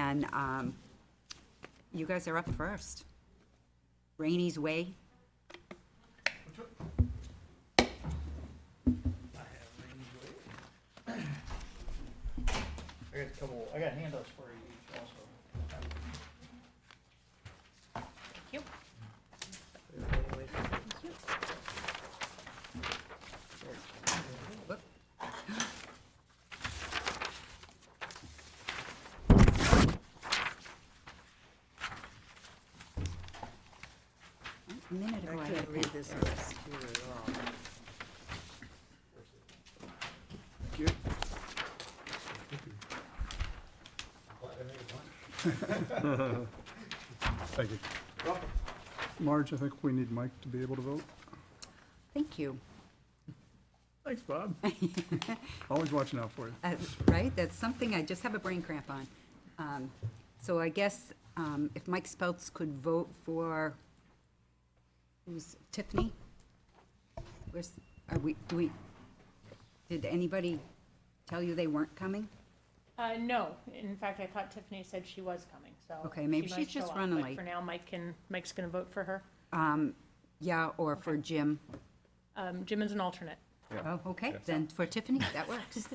then you guys are up first. Rainey's Way. I got handouts for you each also. Thank you. Whoop. A minute ago, I had a can't read pen. this There on it the is. computer at all. Thank you. Thank you. Marge, I think we need Mike to be able to vote. Thank you. Thanks, Bob. Always watching out for you. Right, that's something I just have a brain cramp on. So I guess if Mike Speltz could vote for, who's Tiffany? Where's, did anybody tell you they weren't coming? No, in fact, I thought Tiffany said she was coming, so. Okay, maybe she she's might show just up, running but late. For now, Mike's gonna vote for her. Yeah, or for Jim? Jim is an alternate. Oh, okay, then for Tiffany, that works.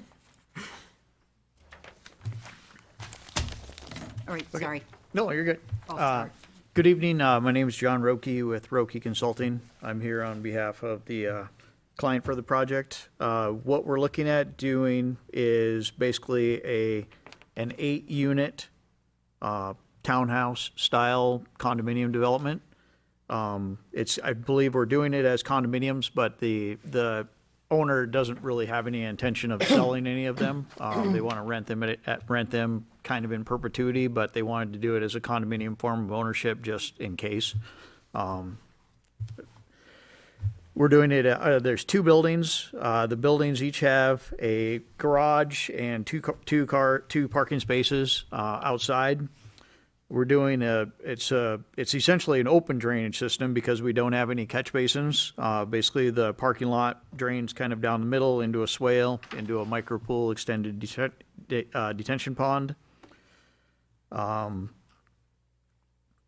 All right, sorry. No, you're good. Oh, sorry. Good evening. My name is John Roki with Roki Consulting. I'm here on behalf of the client for the project. What we're looking at doing is basically an 8-unit townhouse style condominium development. I believe we're doing it as condominiums, but the owner doesn't really have any intention of selling any of them. They want to rent them kind of in perpetuity, but they wanted to do it as a condominium form of ownership just in case. We're doing it, there's 2 buildings. The buildings each have a garage and two parking spaces outside. We're doing it's essentially an open drainage system because we don't have any catch basins. Basically, the parking lot drains kind of down the middle into a swale, into a micro pool extended detention pond.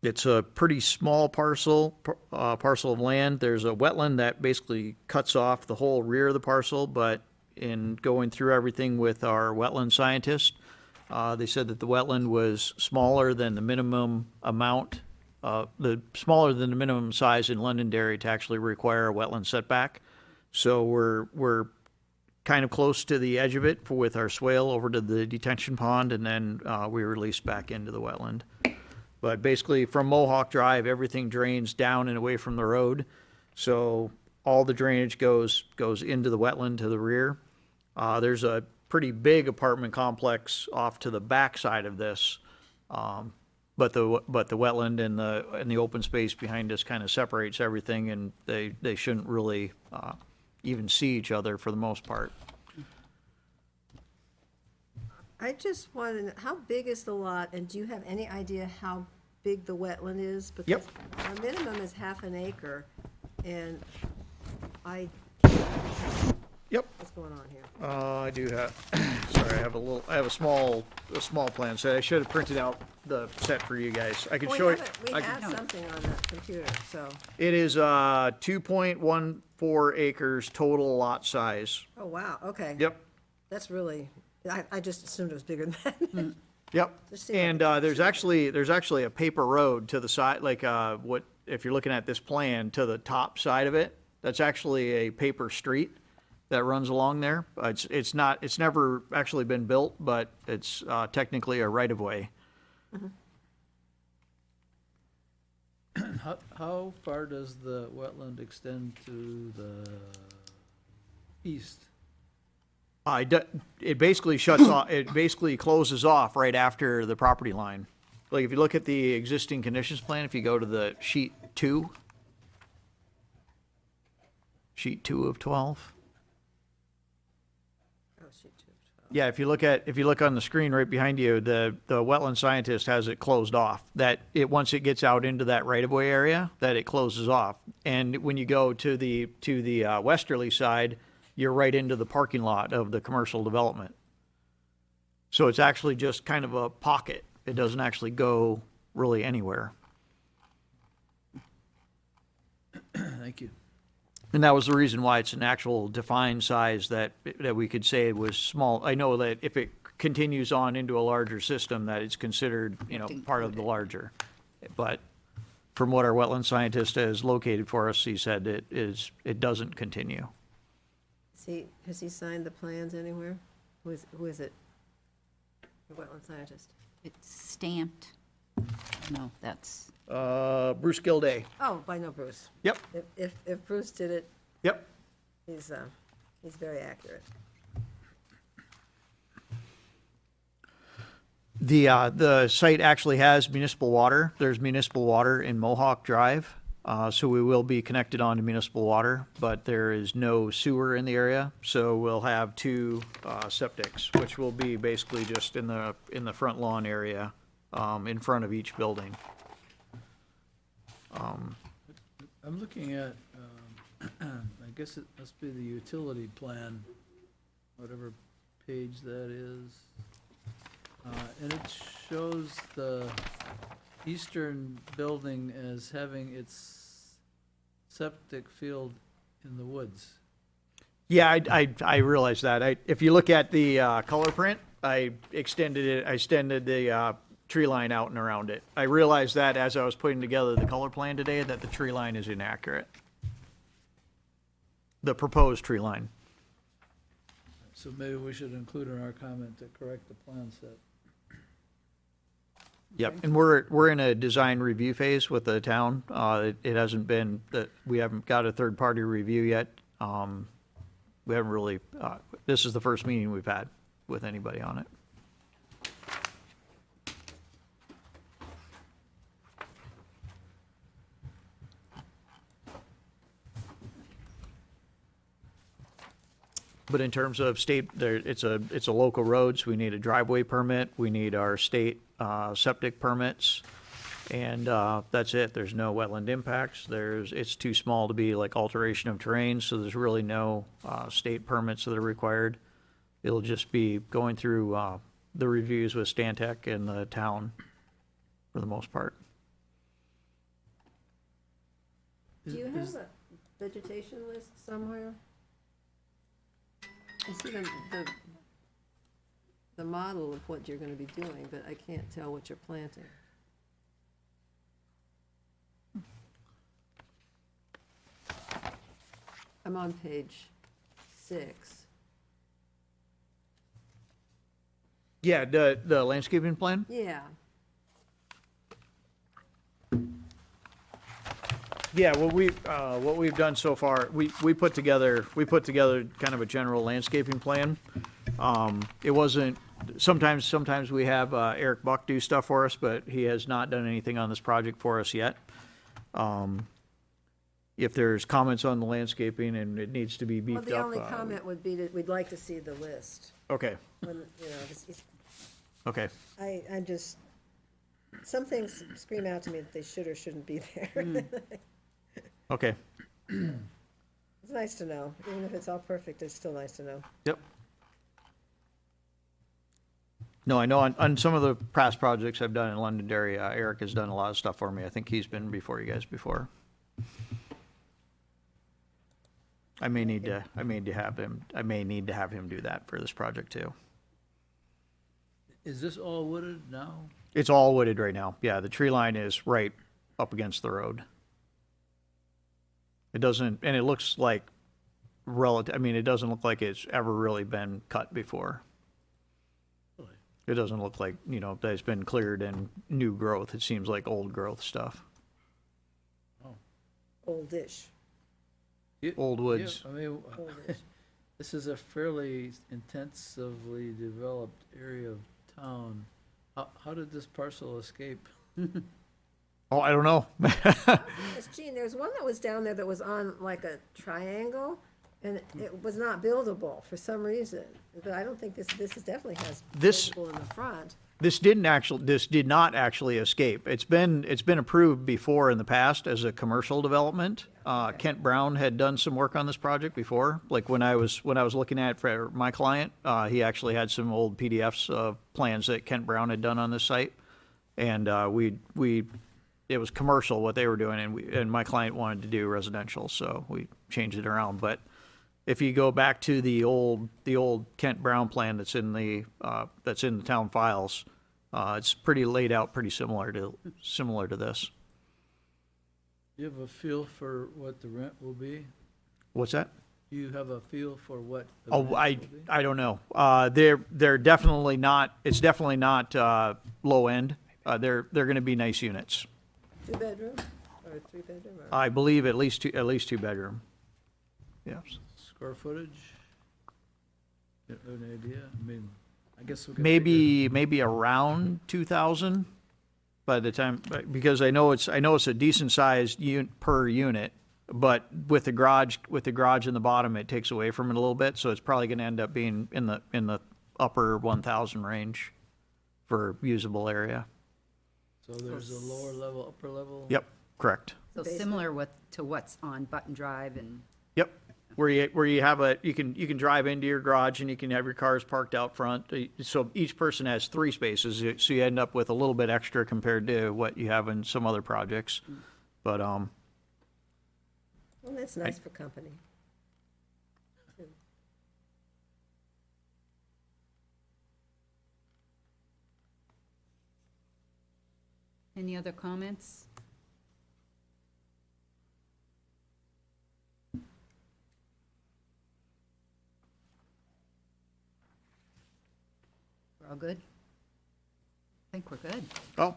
It's a pretty small parcel of land. There's a wetland that basically cuts off the whole rear of the parcel, but in going through everything with our wetland scientist, they said that the wetland was smaller than the minimum amount, smaller than the minimum size in Londonderry to actually require a wetland setback. So we're kind of close to the edge of it with our swale over to the detention pond, and then we release back into the wetland. But basically, from Mohawk Drive, everything drains down and away from the road. So all the drainage goes into the wetland to the rear. There's a pretty big apartment complex off to the back side of this, but the wetland and the open space behind us kind of separates everything, and they shouldn't really even see each other for the most part. I just want to know, how big is the lot, and do you have any idea how big the wetland is? Yep. Because our minimum is half an acre, and Yep. what's going on here? I do have, sorry, I have a small plan set. I should have printed out the set for you guys. I can show you. We have something on the computer, so, It is 2.14 acres total lot size. oh, wow, okay. Yep. That's really, I just assumed it was bigger than that. Yep. Just seemed like And there's actually a paper road to the side, like what, if you're looking at this plan, to the top side of it, that's actually a paper street that runs along there. It's never actually been built, but it's technically a right of way. How far does the wetland extend to the east? It basically shuts off, it basically closes off right after the property line. Like if you look at the existing conditions plan, if you go to the sheet 2 of 12. Oh, shoot, shoot. Yeah, if you look on the screen right behind you, the wetland scientist has it closed off. That it, once it gets out into that right-of-way area, that it closes off. And when you go to the westerly side, you're right into the parking lot of the commercial development. So it's actually just kind of a pocket It doesn't actually go really anywhere. Thank you. And that was the reason why it's an actual defined size that we could say it was small. I know that if it continues on into a larger system, that it's considered, part of the larger. But from what our wetland scientist has located for us, he said it doesn't continue. Has he signed the plans anywhere? Who is it? The wetland scientist. It's stamped. No, that's, Bruce Gilday. Oh, I know Bruce. Yep, If Bruce did it, yep. he's very accurate. The site actually has municipal water. There's municipal water in Mohawk Drive. So we will be connected on to municipal water, but there is no sewer in the area. So we'll have two septics, which will be basically just in the front lawn area, in front of each building. I'm looking at, I guess it must be the utility plan, whatever page that is. And it shows the eastern building as having its septic field in the woods. Yeah, I realize that. If you look at the color print, I extended the tree line out and around it. I realized that as I was putting together the color plan today, that the tree line is inaccurate. The proposed tree line. So maybe we should include in our comment to correct the plan set. Yep, and we're in a design review phase with the town. It hasn't been, we haven't got a third-party review yet. We haven't really, this is the first meeting we've had with anybody on it. But in terms of state, it's a local road, so we need a driveway permit, we need our state septic permits, and that's it. There's no wetland impacts. It's too small to be like alteration of terrain, so there's really no state permits that are required. It'll just be going through the reviews with Stantec and the town for the most part. Do you have a vegetation list somewhere? I see the model of what you're gonna be doing, but I can't tell what you're planting. I'm on page 6. Yeah, the landscaping plan? Yeah, Yeah, what we've done so far, we put together kind of a general landscaping plan. It wasn't, sometimes we have Eric Buck do stuff for us, but he has not done anything on this project for us yet. If there's comments on the landscaping and it needs to be well, beefed the up. only comment would be that we'd like to see the list. Okay, When, okay. I'm just, some things scream out to me that they should or shouldn't be there. Okay, It's nice to know, even if it's all perfect, it's still nice to know. yep. No, I know on some of the past projects I've done in Londonderry, Eric has done a lot of stuff for me. I think he's been before you guys before. I may need to have him do that for this project too. Is this all wooded now? It's all wooded right now. Yeah, the tree line is right up against the road. It doesn't, and it looks like it doesn't look like it's ever really been cut before. Really? It doesn't look like, that it's been cleared and new growth. It seems like old growth stuff. Oldish, Old woods. Yeah, I mean, oldish. this is a fairly intensively developed area of town. How did this parcel escape? Oh, I don't know. Yes, Gene, there's one that was down there that was on like a triangle, and it was not buildable for some reason. But I don't think this is definitely has This- buildable in the front. This did not actually escape. It's been approved before in the past as a commercial development. Kent Brown had done some work on this project before. Like when I was looking at it for my client, he actually had some old PDFs of plans that Kent Brown had done on this site. And it was commercial what they were doing, and my client wanted to do residential, so we changed it around. But if you go back to the old Kent Brown plan that's in the town files, it's pretty laid out, pretty similar to this. Do you have a feel for what the rent will be? What's that? Do you have a feel for what the Oh, rent will I be? don't know. They're definitely not. It's definitely not low end. They're going to be nice units. 2-bedroom or 3-bedroom? Or? I believe at least two bedroom. Yes. Square footage? You have an idea? I mean, I guess we could figure- Maybe around 2,000 by the time, because I know it's a decent sized per unit, but with the garage in the bottom, it takes away from it a little bit, so it's probably going to end up being in the upper 1,000 range for usable area. So there's a lower level, upper level? Yep, correct. So similar to what's on Button Drive and, Yep, where you have you can drive into your garage and you can have your cars parked out front. So each person has 3 spaces, so you end up with a little bit extra compared to what you have in some other projects. But Well, that's nice for company. any other comments? We're all good? I think we're good. oh,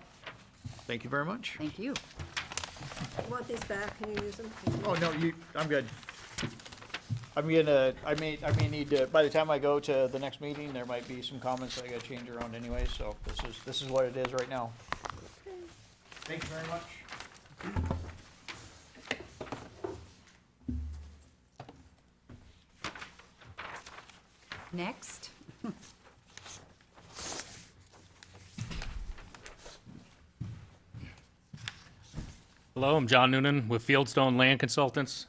thank you very much. Thank you. You want these back? Can you use them? Oh no, I'm good. I may need to, by the time I go to the next meeting, there might be some comments that I gotta change around anyway, so this is what it is right now. Okay. Thank you very much. Next, Hello, I'm John Noonan with Fieldstone Land Consultants,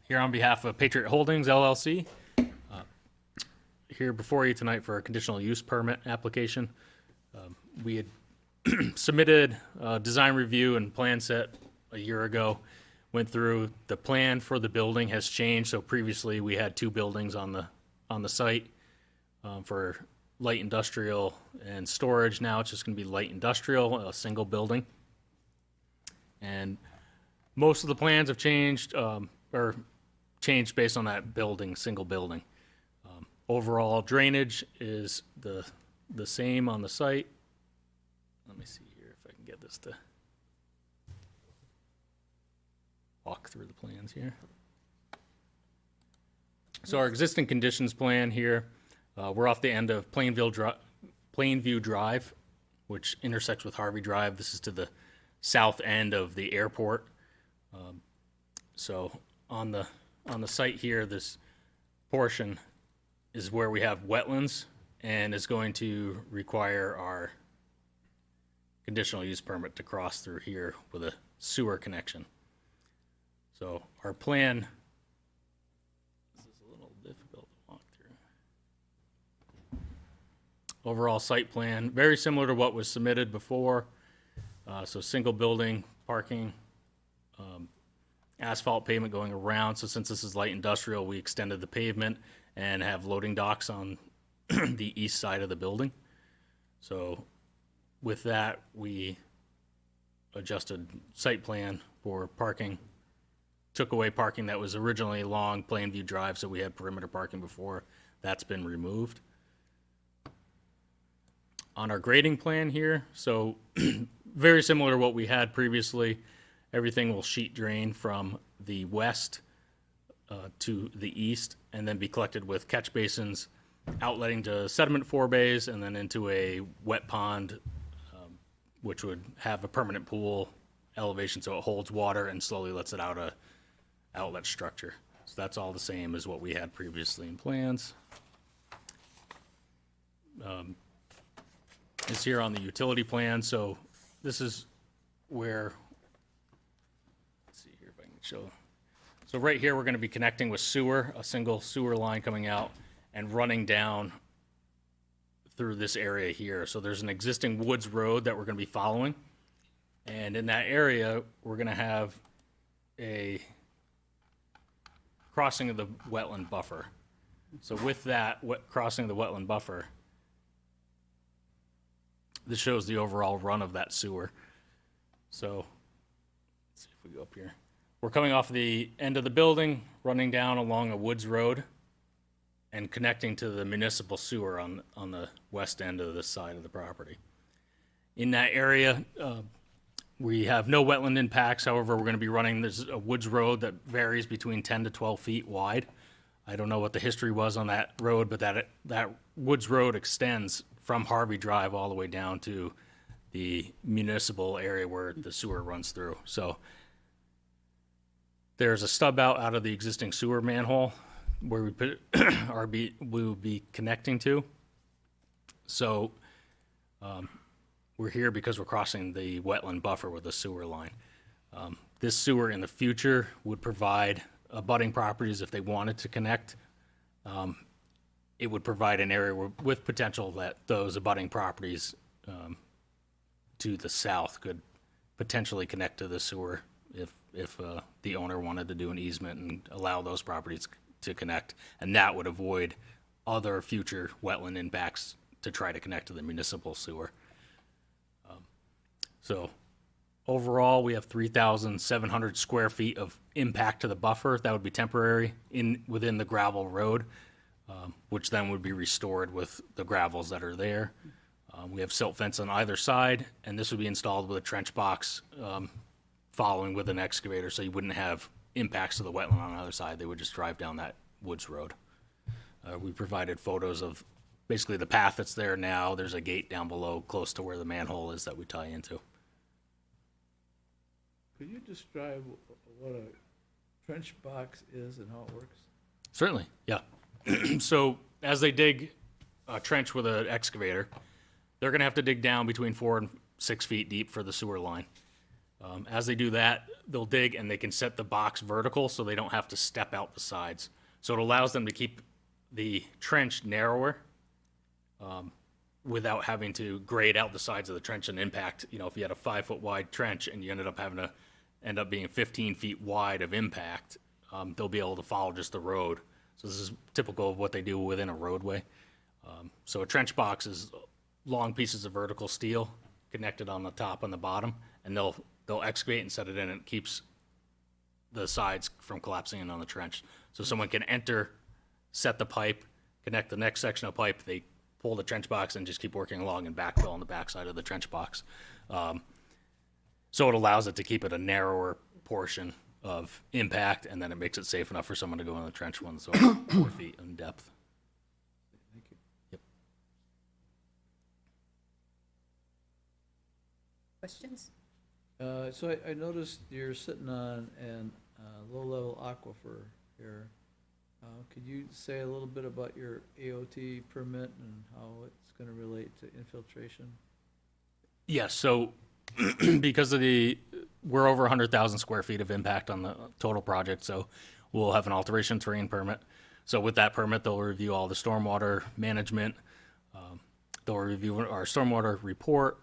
here on behalf of Patriot Holdings LLC. Here before you tonight for a conditional use permit application. We had submitted a design review and plan set a year ago. Went through, the plan for the building has changed, so previously we had 2 buildings on the site for light industrial and storage. Now it's just going to be light industrial, a single building. And most of the plans have changed, or changed based on that building, single building. Overall drainage is the same on the site. Let me see here if I can get this to walk through the plans here. So our existing conditions plan here, we're off the end of Plainview Drive, which intersects with Harvey Drive. This is to the south end of the airport. So on the site here, this portion is where we have wetlands and is going to require our conditional use permit to cross through here with a sewer connection. So our plan, this is a little difficult to walk through. Overall site plan, very similar to what was submitted before. So single building, parking, asphalt pavement going around. So since this is light industrial, we extended the pavement and have loading docks on the east side of the building. So with that, we adjusted site plan for parking, took away parking that was originally along Plainview Drive, so we had perimeter parking before. That's been removed. On our grading plan here, so very similar to what we had previously, everything will sheet drain from the west to the east and then be collected with catch basins outletting to sediment forebays and then into a wet pond, which would have a permanent pool elevation so it holds water and slowly lets it out a outlet structure. So that's all the same as what we had previously in plans. It's here on the utility plan, so this is where, let's see here if I can show. So right here, we're going to be connecting with sewer, a single sewer line coming out and running down through this area here. So there's an existing woods road that we're going to be following. And in that area, we're going to have a crossing of the wetland buffer. So with that, crossing of the wetland buffer, this shows the overall run of that sewer. So let's see if we go up here. We're coming off the end of the building, running down along a woods road and connecting to the municipal sewer on the west end of this side of the property. In that area, we have no wetland impacts. However, we're going to be running, there's a woods road that varies between 10 to 12 feet wide. I don't know what the history was on that road, but that woods road extends from Harvey Drive all the way down to the municipal area where the sewer runs through. So there's a stub out of the existing sewer manhole where we will be connecting to. So we're here because we're crossing the wetland buffer with a sewer line. This sewer in the future would provide abutting properties if they wanted to connect. It would provide an area with potential that those abutting properties to the south could potentially connect to the sewer if the owner wanted to do an easement and allow those properties to connect. And that would avoid other future wetland impacts to try to connect to the municipal sewer. So overall, we have 3,700 square feet of impact to the buffer. That would be temporary within the gravel road, which then would be restored with the gravels that are there. We have silt fence on either side, and this would be installed with a trench box following with an excavator, so you wouldn't have impacts to the wetland on the other side. They would just drive down that woods road. We provided photos of basically the path that's there now. There's a gate down below close to where the manhole is that we tie into. Could you describe what a trench box is and how it works? Certainly, yeah. So as they dig a trench with an excavator, they're going to have to dig down between 4 and 6 feet deep for the sewer line. As they do that, they'll dig and they can set the box vertical so they don't have to step out the sides. So it allows them to keep the trench narrower without having to grade out the sides of the trench and impact. You know, if you had a 5 foot wide trench and you ended up having to end up being 15 feet wide of impact, they'll be able to follow just the road. So this is typical of what they do within a roadway. So a trench box is long pieces of vertical steel connected on the top and the bottom, and they'll excavate and set it in, and it keeps the sides from collapsing in on the trench. So someone can enter, set the pipe, connect the next section of pipe, they pull the trench box and just keep working along and backfill on the backside of the trench box. So it allows it to keep it a narrower portion of impact, and then it makes it safe enough for someone to go in the trench when it's over 4 feet in depth. Thank you. Yep. Questions? So I noticed you're sitting on an low-level aquifer here. Could you say a little bit about your AOT permit and how it's going to relate to infiltration? Yes, so because of we're over 100,000 square feet of impact on the total project, so we'll have an alteration terrain permit. So with that permit, they'll review all the stormwater management. They'll review our stormwater report,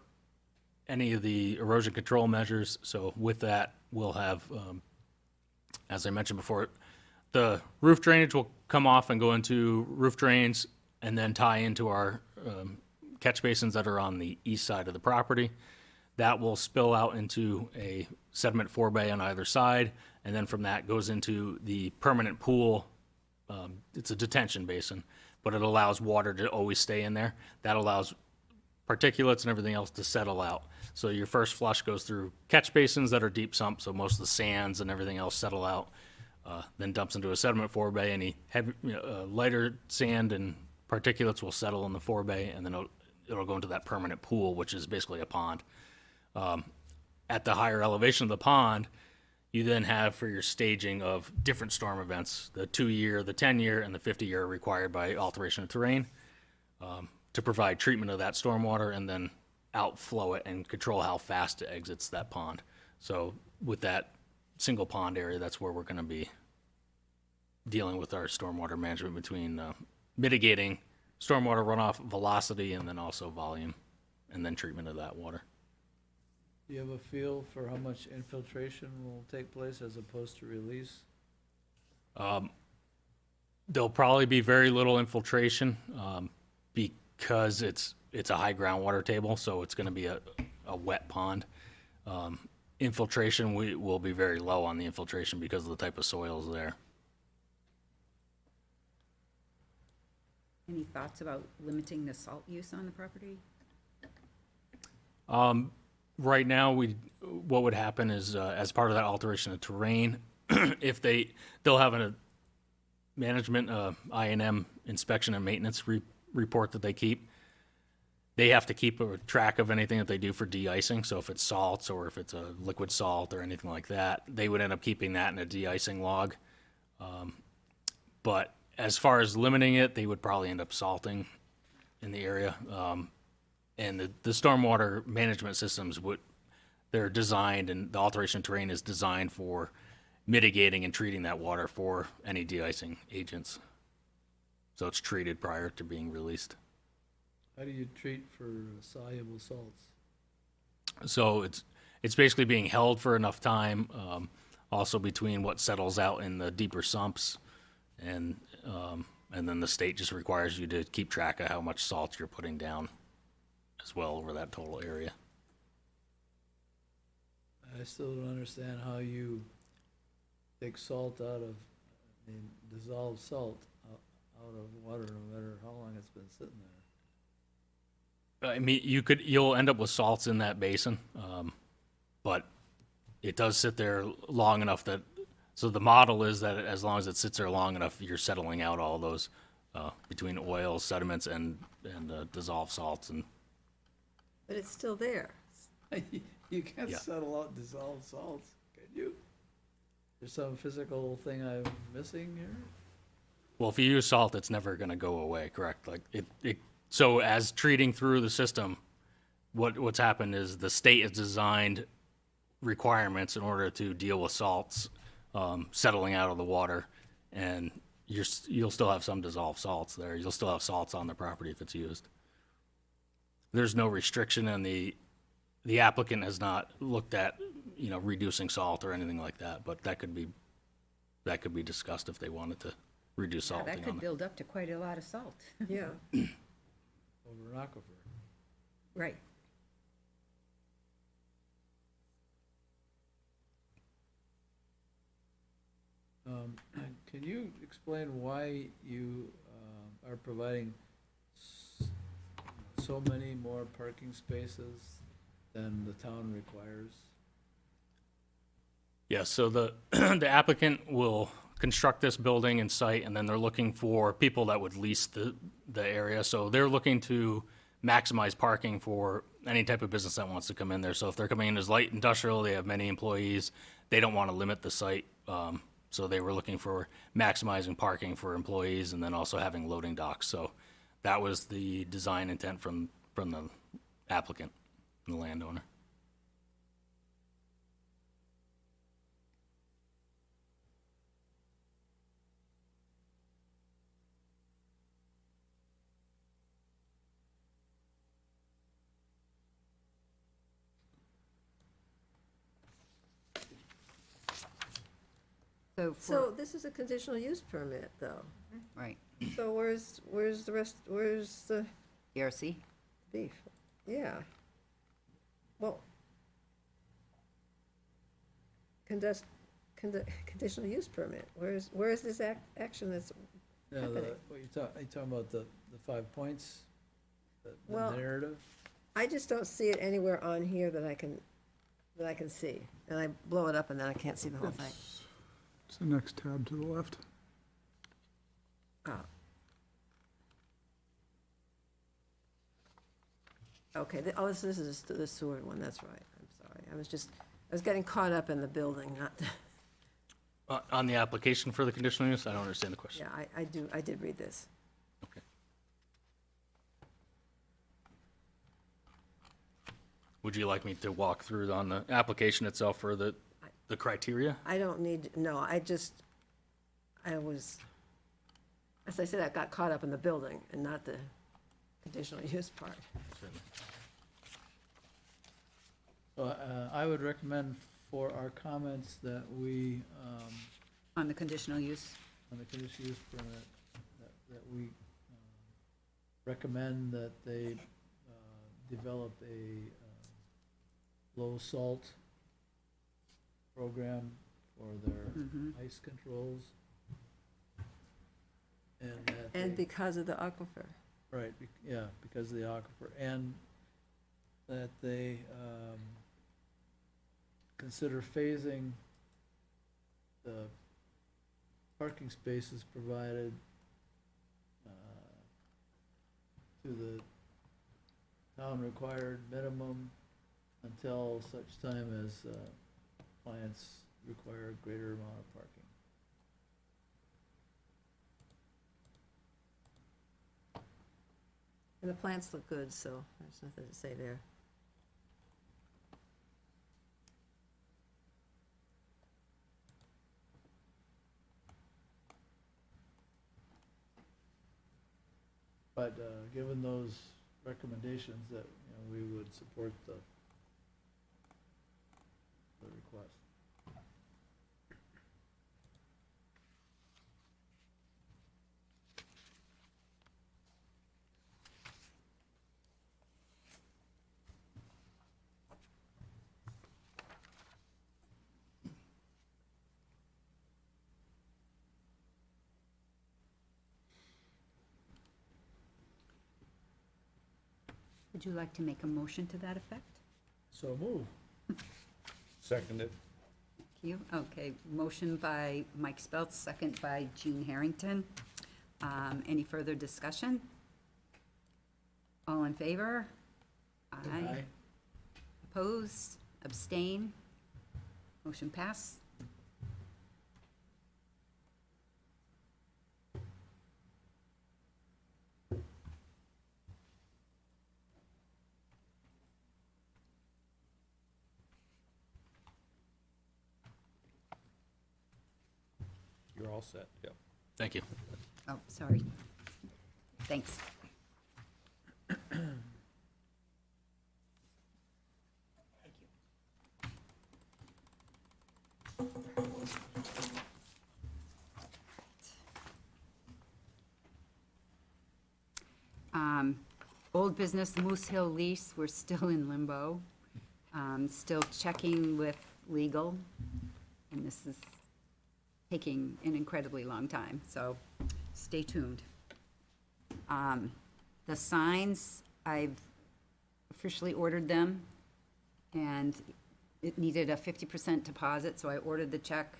any of the erosion control measures. So with that, we'll have, as I mentioned before, the roof drainage will come off and go into roof drains and then tie into our catch basins that are on the east side of the property. That will spill out into a sediment forebay on either side, and then from that goes into the permanent pool. It's a detention basin, but it allows water to always stay in there. That allows particulates and everything else to settle out. So your first flush goes through catch basins that are deep sump, so most of the sands and everything else settle out, then dumps into a sediment forebay. Any heavy, lighter sand and particulates will settle in the forebay, and then it'll go into that permanent pool, which is basically a pond. At the higher elevation of the pond, you then have for your staging of different storm events, the 2-year, the 10-year, and the 50-year required by alteration of terrain to provide treatment of that stormwater and then outflow it and control how fast it exits that pond. So with that single pond area, that's where we're going to be dealing with our stormwater management between mitigating stormwater runoff velocity and then also volume, and then treatment of that water. Do you have a feel for how much infiltration will take place as opposed to release? There'll probably be very little infiltration because it's a high groundwater table, so it's going to be a wet pond. Infiltration, we will be very low on the infiltration because of the type of soils there. Any thoughts about limiting the salt use on the property? Right now, what would happen is as part of that alteration of terrain, if they'll have a management I&M inspection and maintenance report that they keep. They have to keep a track of anything that they do for de-icing. So if it's salts or if it's a liquid salt or anything like that, they would end up keeping that in a de-icing log. But as far as limiting it, they would probably end up salting in the area. And the stormwater management systems they're designed, and the alteration of terrain is designed for mitigating and treating that water for any de-icing agents. So it's treated prior to being released. How do you treat for soluble salts? So it's basically being held for enough time, also between what settles out in the deeper sumps, and then the state just requires you to keep track of how much salt you're putting down as well over that total area. I still don't understand how you take salt dissolved salt out of water, no matter how long it's been sitting there. I mean, you'll end up with salts in that basin, but it does sit there long enough so the model is that as long as it sits there long enough, you're settling out all those between oils, sediments, and dissolved salts. But it's still there. You can't Yeah. settle out dissolved salts, can you? There's some physical thing I'm missing here? Well, if you use salt, it's never going to go away, correct? Like so as treating through the system, what's happened is the state has designed requirements in order to deal with salts settling out of the water, and you'll still have some dissolved salts there. You'll still have salts on the property if it's used. There's no restriction, and the applicant has not looked at reducing salt or anything like that, but that could be discussed if they wanted to reduce Yeah, salting that on could it. build up to quite a lot of salt. Yeah. Over an aquifer. Right. Can you explain why you are providing so many more parking spaces than the town requires? Yeah, so the the applicant will construct this building and site, and then they're looking for people that would lease the area. So they're looking to maximize parking for any type of business that wants to come in there. So if they're coming in as light industrial, they have many employees, they don't want to limit the site. So they were looking for maximizing parking for employees and then also having loading docks. So that was the design intent from the applicant and the landowner. So this is a conditional use permit, though. Right, So where's the rest, where's the ERC. beef? Yeah. Well, conditional use permit, where's this action that's Yeah, happening? what you talking about the 5 points? The Well, narrative? I just don't see it anywhere on here that I can see. And I blow it up and then I can't see the whole thing. It's the next tab to the left. Oh. Okay, this is the sewer one, that's right, I'm sorry. I was getting caught up in the building, not, On the application for the conditional use, I don't understand the question. yeah, I did read this. Okay. Would you like me to walk through on the application itself for the criteria? I don't need, no, I was As I said, I got caught up in the building and not the conditional use part. So, I would recommend for our comments that we, On the conditional use? on the conditional use permit, that we recommend that they develop a low salt program for their ice controls. And that And they- because of the aquifer. Right, yeah, because of the aquifer, and that they consider phasing the parking spaces provided to the town-required minimum until such time as clients require a greater amount of parking. And the plants look good, so there's nothing to say there. But given those recommendations, that, we would support the request. Would you like to make a motion to that effect? So move. Seconded. You, okay, motion by Mike Speltz, second by Jean Harrington. Any further discussion? All in favor? Aye. Opposed? Abstain? Motion passed. You're all set, yep. Thank you. Oh, sorry. Thanks. Old business Moose Hill lease, we're still in limbo. Still checking with legal, and this is taking an incredibly long time, so stay tuned. The signs, I've officially ordered them, and it needed a 50% deposit, so I ordered the check.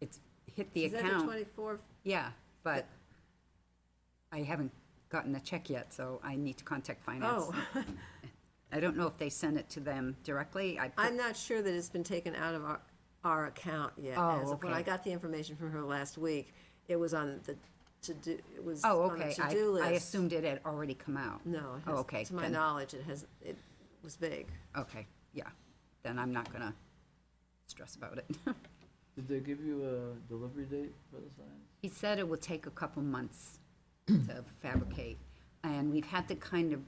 It's hit the Is that the account. 24? Yeah, but I haven't gotten the check yet, so I need to contact finance. Oh, I don't know if they sent it to them directly. I'm not sure that it's been taken out of our account yet. Oh, As of when I okay. got the information from her last week, it was on the to-do, it was Oh, on the okay. to-do list. I assumed it had already come out. No, it Oh, has- okay, to my then- knowledge, it was big. Okay, yeah. Then I'm not gonna stress about it. Did they give you a delivery date for the signs? He said it will take a couple months to fabricate, and we've had to kind of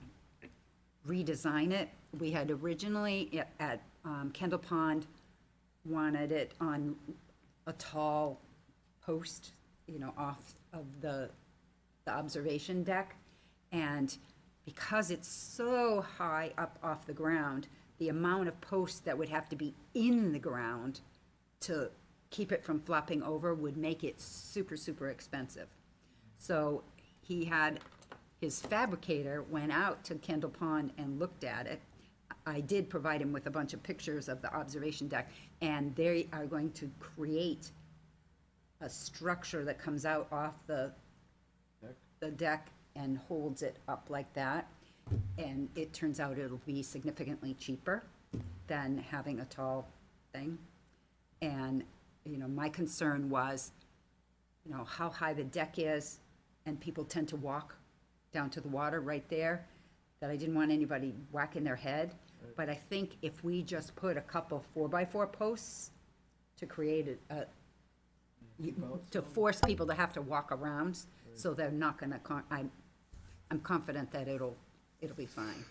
redesign it. We had originally at Kendall Pond wanted it on a tall post, off of the observation deck. And because it's so high up off the ground, the amount of posts that would have to be in the ground to keep it from flopping over would make it super, super expensive. So he had, his fabricator went out to Kendall Pond and looked at it. I did provide him with a bunch of pictures of the observation deck, and they are going to create a structure that comes out off the deck and holds it up like that. And it turns out it'll be significantly cheaper than having a tall thing. And, my concern was, how high the deck is, and people tend to walk down to the water right there, that I didn't want anybody whacking their head. But I think if we just put a couple 4x4 posts to create a to force people to have to walk around, so they're not gonna, I'm confident that it'll be fine.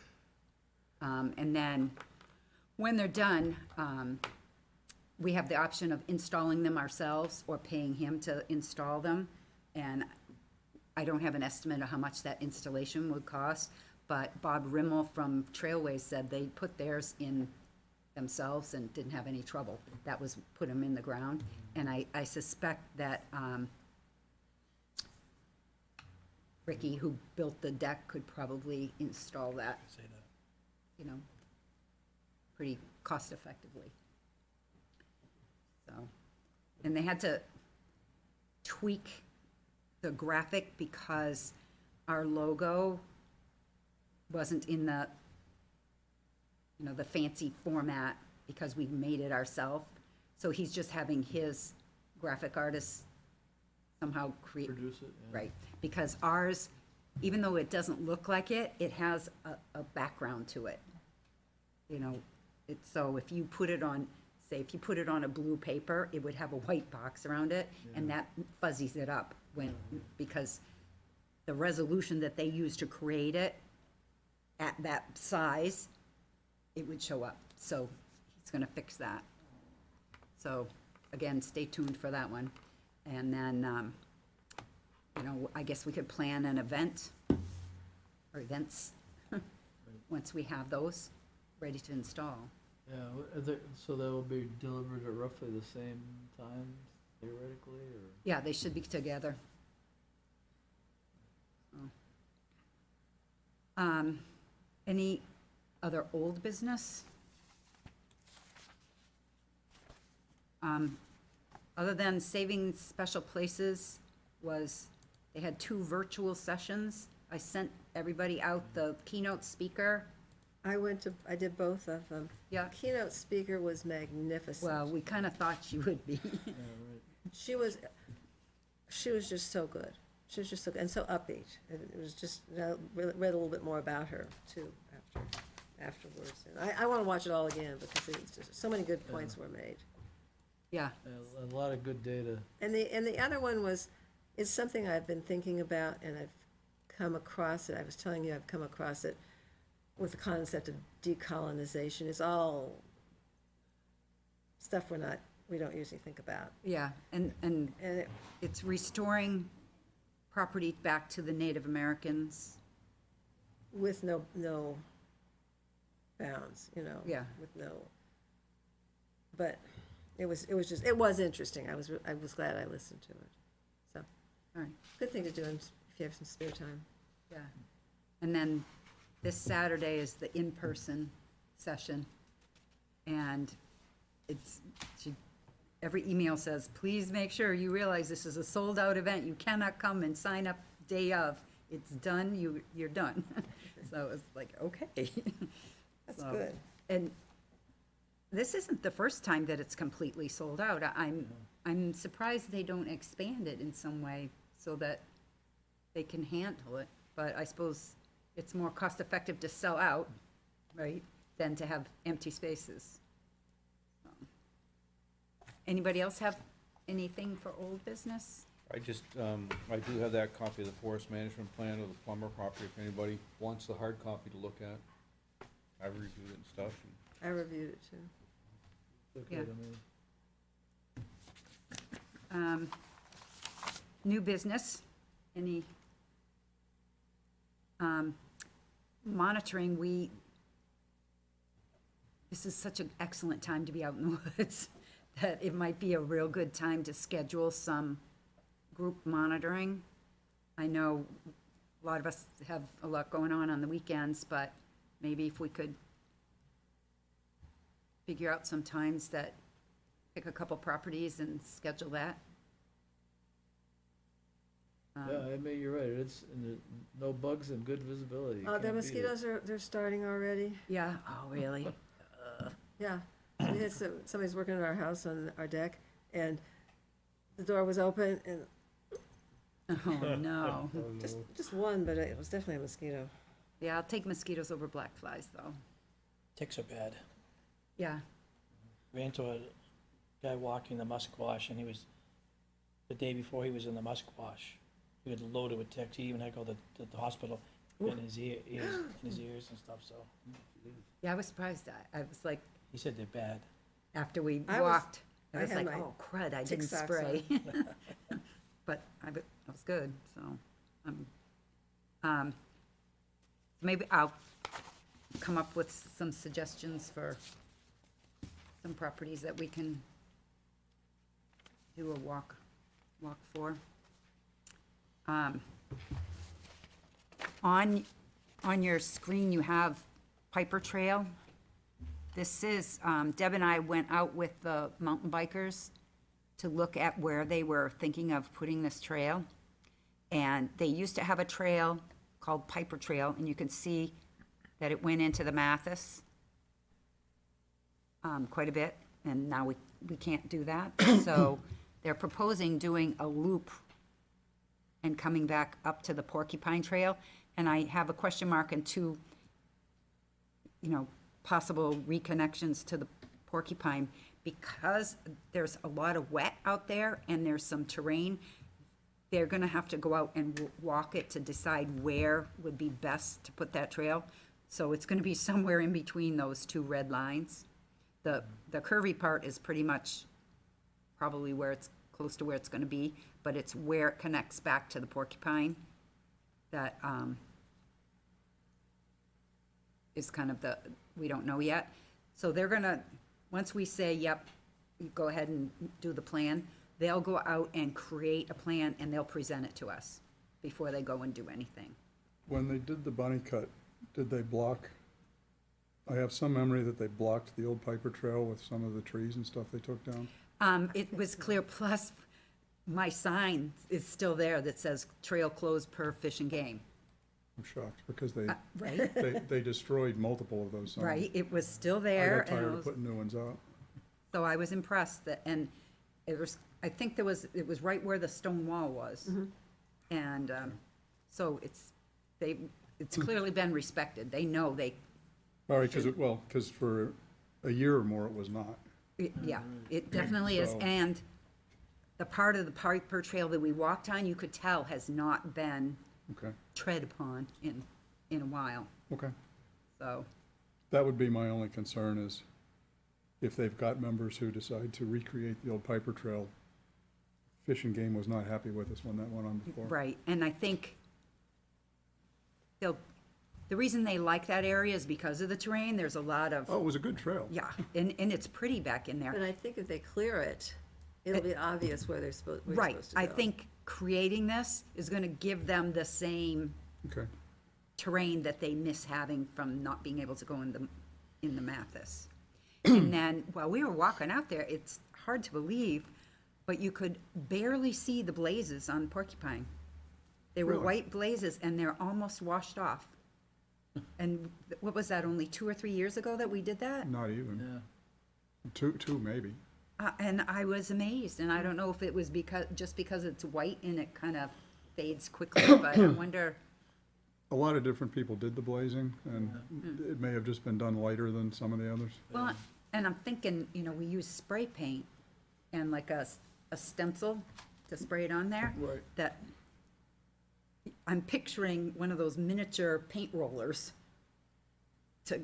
And then, when they're done, we have the option of installing them ourselves or paying him to install them. And I don't have an estimate of how much that installation would cost, but Bob Rimmel from Trailways said they put theirs in themselves and didn't have any trouble. That was, put them in the ground. And I suspect that Ricky, who built the deck, could probably install that, you know, pretty cost effectively. So, and they had to tweak the graphic because our logo wasn't in the, you know, the fancy format because we made it ourselves. So he's just having his graphic artist somehow create. Produce it, yeah. Right, because ours, even though it doesn't look like it, it has a background to it. You know, so if you put it on, say, if you put it on a blue paper, it would have a white box around it, and that fuzzies it up because the resolution that they use to create it at that size, it would show up. So he's gonna fix that. So, again, stay tuned for that one. And then, you know, I guess we could plan an event, or events, once we have those ready to install. Yeah, so they will be delivered at roughly the same time theoretically, or? Yeah, they should be together. Any other old business? Other than Saving Special Places they had 2 virtual sessions. I sent everybody out the keynote speaker. I did both of them. Yeah. Keynote speaker was magnificent. Well, we kind of thought she would be. Yeah, right. She was just so good. She was just so, and so upbeat. And it was just, I read a little bit more about her too afterwards. And I want to watch it all again because it's just, so many good points were made. Yeah, A lot of good data. And the other one is something I've been thinking about, and I've come across it. I was telling you I've come across it with the concept of decolonization. It's all stuff we don't usually think about. yeah, and And it, it's restoring property back to the Native Americans. with no bounds, you know. Yeah. With no. But it was interesting. I was glad I listened to it. So, All right, good thing to do if you have some spare time. yeah. And then this Saturday is the in-person session. And every email says, please make sure you realize this is a sold-out event. You cannot come and sign up day of. It's done, you're done. So it's like, okay. That's So, good. And this isn't the first time that it's completely sold out. I'm surprised they don't expand it in some way so that they can handle it. But I suppose it's more cost-effective to sell out, right, than to have empty spaces. So. Anybody else have anything for old business? I just, I do have that copy of the forest management plan of the Plummer property, if anybody wants the hard copy to look at. I've reviewed it and stuff, and I reviewed it too. Okay Yeah. to me. New business, any monitoring, this is such an excellent time to be out in the woods that it might be a real good time to schedule some group monitoring. I know a lot of us have a lot going on the weekends, but maybe if we could figure out some times that, pick a couple properties and schedule that. Yeah, I mean, you're right, it's, no bugs and good visibility. You The can't beat it. mosquitoes they're starting already. Yeah, oh, really? Yeah. We had somebody's working on our house on our deck, and the door was open, and Oh, no. just one, but it was definitely a mosquito. Yeah, I'll take mosquitoes over black flies, though. Ticks are bad. Yeah, Ran into a guy walking the musquash, and he was the day before he was in the Musquash. He was loaded with ticks. He even had to go to the hospital in his ears and stuff, so. Yeah, I was surprised. I was like, He said they're bad. after we I was- walked, I I was had like, my oh crud, I tick didn't socks spray. But it was good, so, maybe I'll come up with some suggestions for some properties that we can do a walk for. On your screen, you have Piper Trail. This is, Deb and I went out with the mountain bikers to look at where they were thinking of putting this trail. And they used to have a trail called Piper Trail, and you can see that it went into the Mathis quite a bit, and now we can't do that. So they're proposing doing a loop and coming back up to the Porcupine Trail. And I have a question mark and two, possible reconnections to the Porcupine, because there's a lot of wet out there and there's some terrain. They're gonna have to go out and walk it to decide where would be best to put that trail. So it's gonna be somewhere in between those two red lines. The curvy part is pretty much probably where it's close to where it's gonna be, but it's where it connects back to the Porcupine that is kind of we don't know yet. So they're gonna, once we say, yep, you go ahead and do the plan, they'll go out and create a plan and they'll present it to us before they go and do anything. When they did the bunny cut, did they block? I have some memory that they blocked the old Piper Trail with some of the trees and stuff they took down. It was clear, plus my sign is still there that says trail closed per Fish and Game. I'm shocked because they, Right, they destroyed multiple of those signs. right, it was still I there. got and tired it of was- putting new ones up. So I was impressed that, and it was, I think it was right where the stone wall was. And, so it's clearly been respected. They know All right, because for a year or more, it was not. yeah, it definitely is. So- And the part of the Piper Trail that we walked on, you could tell has not been Okay, tread upon in a while, okay. so. That would be my only concern is if they've got members who decide to recreate the old Piper Trail. Fish and Game was not happy with us when that went on before. Right, and I think the reason they like that area is because of the terrain. There's a lot of, Oh, it was a good trail. yeah, and it's pretty back in But there. I think if they clear it, it'll be obvious where they're supposed to go. Right, I think creating this is gonna give them the same Okay, terrain that they miss having from not being able to go in the Mathis. And then, while we were walking out there, it's hard to believe, but you could barely see the blazes on Porcupine. They were Really? white blazes and they're almost washed off. And what was that, only 2 or 3 years ago that we did that? not even. Yeah. Two maybe. And I was amazed, and I don't know if it was just because it's white and it kind of fades quickly, but I wonder, A lot of different people did the blazing, and it may have just been done lighter than some of the others. well, and I'm thinking, we use spray paint and like a stencil to spray it on there. Right. That, I'm picturing one of those miniature paint rollers to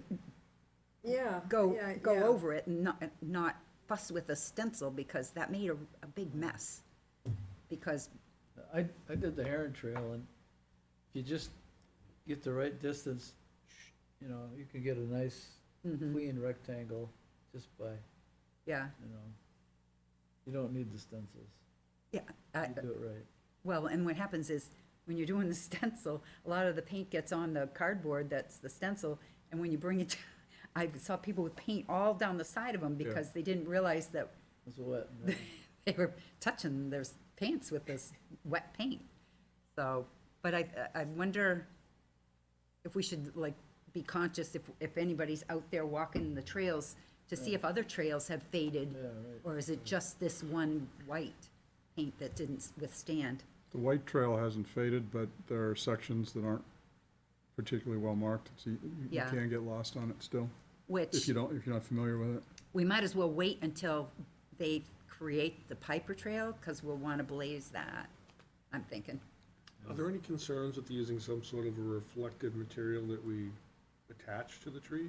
Yeah. go yeah. over it and not fuss with a stencil, because that made a big mess. Because, I did the Heron Trail, and if you just get the right distance, you can get a nice, clean rectangle just by, yeah, you don't need the stencils. yeah. You do it right. Well, and what happens is, when you're doing the stencil, a lot of the paint gets on the cardboard that's the stencil, and when you bring it, I saw people with paint all down the side of them because they didn't realize that It's wet. they were touching their pants with this wet paint. So, but I wonder if we should, like, be conscious if anybody's out there walking the trails to see if other trails have faded, Yeah, right. or is it just this one white paint that didn't withstand? The white trail hasn't faded, but there are sections that aren't particularly well marked, so you Yeah. can get lost on it still, Which, if you're not familiar with it. we might as well wait until they create the Piper Trail, because we'll want to blaze that, I'm thinking. Are there any concerns with using some sort of a reflective material that we attach to the tree?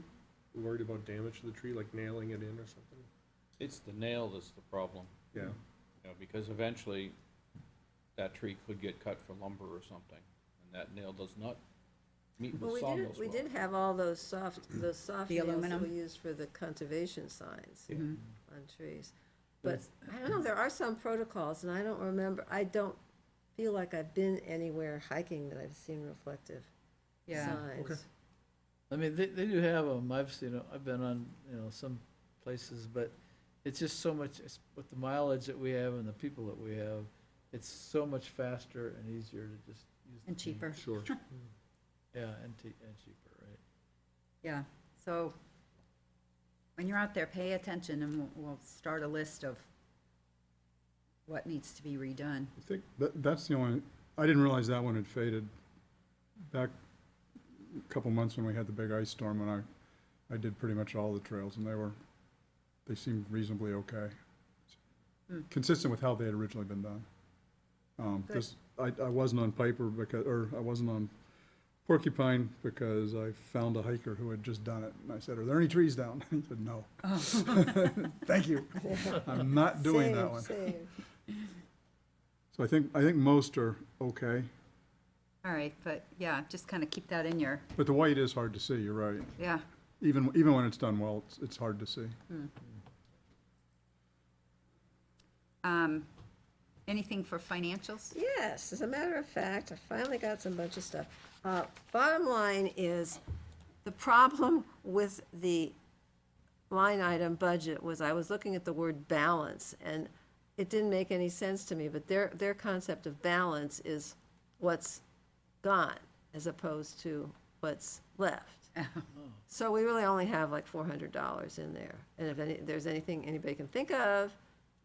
Worried about damage to the tree, like nailing it in or something? It's the nail that's the problem, Yeah. you know, because eventually that tree could get cut for lumber or something, and that nail does not meet Well, with sawmills we well. did have all those soft The nails that we aluminum? used for the conservation signs Mhm. on trees. But I don't know, there are some protocols, and I don't remember, I don't feel like I've been anywhere hiking that I've seen reflective Yeah. signs. Okay. I mean, they do have them, I've seen them, I've been on, some places, but it's just so much, with the mileage that we have and the people that we have, it's so much faster and easier to just use. And cheaper. Sure. Yeah, and cheaper, right? Yeah, so when you're out there, pay attention, and we'll start a list of what needs to be redone. I think that's the only, I didn't realize that one had faded. Back a couple months when we had the big ice storm, and I did pretty much all the trails, and they seemed reasonably okay. Consistent with how they had originally been done. Good. I wasn't on Piper I wasn't on Porcupine because I found a hiker who had just done it, and I said, "Are there any trees down?" He said, "No." Thank you. I'm not doing that one. Same. So I think most are okay, All right, but yeah, just kind of keep that in your, but the white is hard to see, you're right. yeah. Even when it's done well, it's hard to see. Anything for financials? Yes, as a matter of fact, I finally got some bunch of stuff. Bottom line is, the problem with the line item budget was I was looking at the word balance, and it didn't make any sense to me, but their concept of balance is what's gone as opposed to what's left. So we really only have like $400 in there. And if there's anything anybody can think of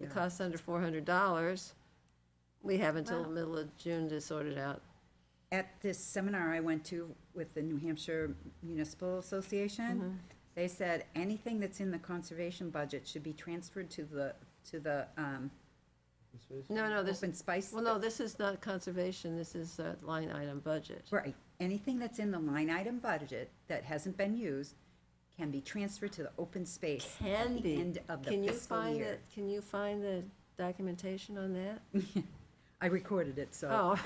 that costs under $400, we have until the middle of June to sort it out. At this seminar I went to with the New Hampshire Municipal Association, they said anything that's in the conservation budget should be transferred to the No, open space. well, no, this is not conservation, this is a line item budget. Right, anything that's in the line item budget that hasn't been used can be transferred to the open space at Can the be. end of the Can you fiscal find year. it, can you find the documentation on that? I recorded it, so. Oh,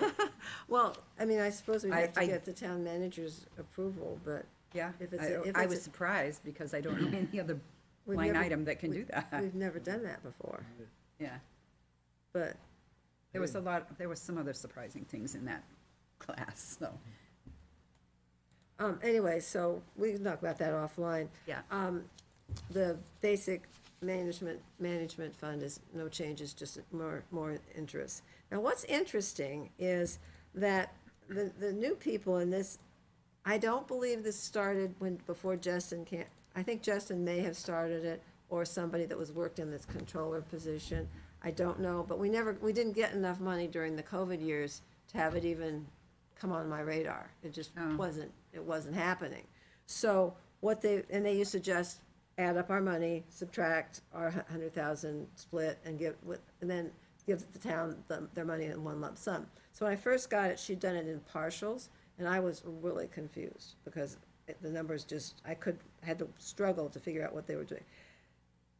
well, I mean, I suppose we'd have to I- get the town manager's approval, but Yeah, If it's a- if I it's was a- surprised because I don't know any other we've line never- item that can we- do that. we've never done that before. Yeah, But, there was some other surprising things in that class, so, anyway, so we can talk about that offline. yeah. The basic management fund is no changes, just more interest. Now, what's interesting is that the new people in this, I don't believe this started before Justin I think Justin may have started it, or somebody that was worked in this controller position. I don't know, but we didn't get enough money during the COVID years to have it even come on my radar. It just Oh. wasn't happening. So they used to just add up our money, subtract our 100,000 split, and then give the town their money in one lump sum. So when I first got it, she'd done it in partials, and I was really confused because the numbers just, I had to struggle to figure out what they were doing.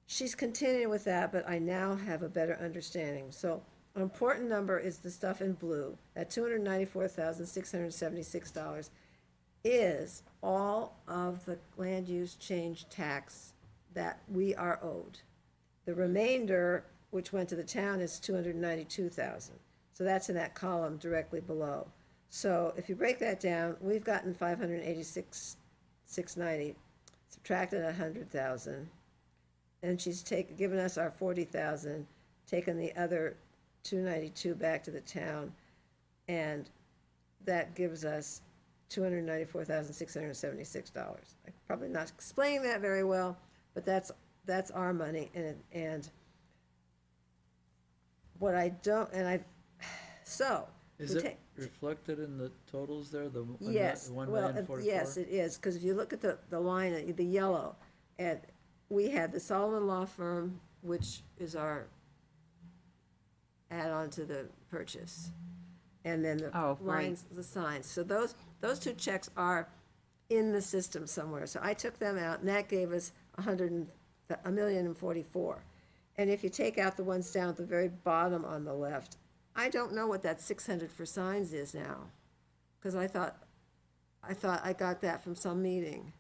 She's continuing with that, but I now have a better understanding. So an important number is the stuff in blue. That $294,676 is all of the land use change tax that we are owed. The remainder, which went to the town, is $292,000. So that's in that column directly below. So if you break that down, we've gotten $586,690, subtracted 100,000, and she's given us our 40,000, taken the other 292 back to the town, and that gives us $294,676. I'm probably not explaining that very well, but that's our money, and what I don't, so. Is we it take- reflected in the totals there, the Yes, one well, million 44? yes, it is, because if you look at the line, the yellow, and we had the Solomon Law Firm, which is our add on to the purchase. And then the Oh, right. lines, the signs. So those two checks are in the system somewhere. So I took them out, and that gave us $1,044,000. And if you take out the ones down at the very bottom on the left, I don't know what that 600 for signs is now, because I thought I got that from some meeting.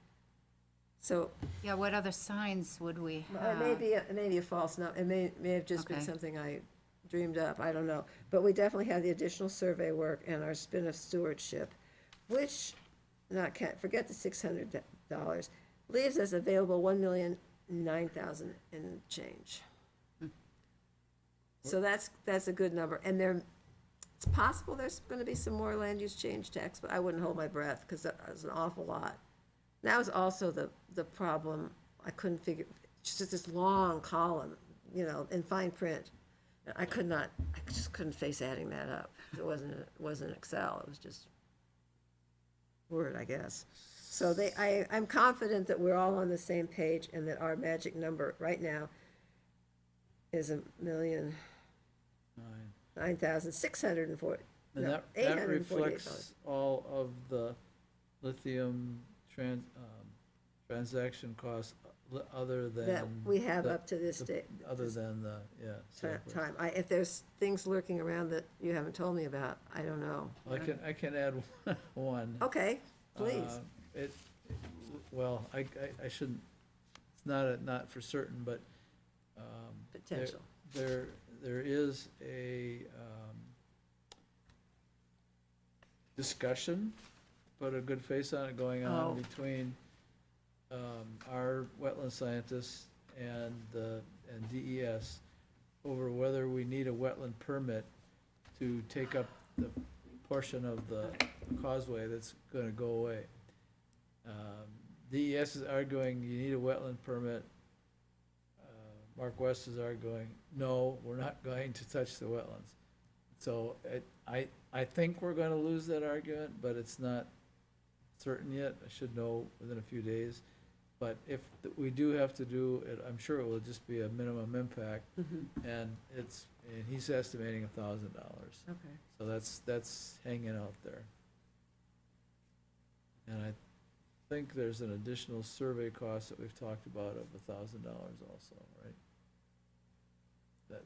So Yeah, what other signs would we it may have? be, it may be a false number, it may have just been Okay. something I dreamed up, I don't know. But we definitely have the additional survey work and our spin of stewardship, which, forget the $600, leaves us available $1,009,000 and change. So that's a good number, and it's possible there's gonna be some more land use change tax, but I wouldn't hold my breath, because that was an awful lot. That was also the problem, I couldn't figure, just this long column, in fine print. I just couldn't face adding that up. It wasn't Excel, it was just Word, I guess. So I'm confident that we're all on the same page, and that our magic number right now is $1,009,640. And No, that $848. reflects all of the lithium transaction costs other than. That we have the- up to this the- day. Other than the, software. Time. If there's things lurking around that you haven't told me about, I don't know. I can add one. Okay, please. Well, I shouldn't, it's not for certain, but Potential. there is a discussion, put a good face on it, going on Oh. between our wetland scientists and DES over whether we need a wetland permit to take up the portion of the causeway that's gonna go away. DES is arguing you need a wetland permit. Mark West is arguing, no, we're not going to touch the wetlands. So I think we're gonna lose that argument, but it's not certain yet. I should know within a few days. But if we do have to do it, I'm sure it will just be a minimum impact, and he's estimating $1,000. Okay. So that's hanging out there. And I think there's an additional survey cost that we've talked about of $1,000 also, right?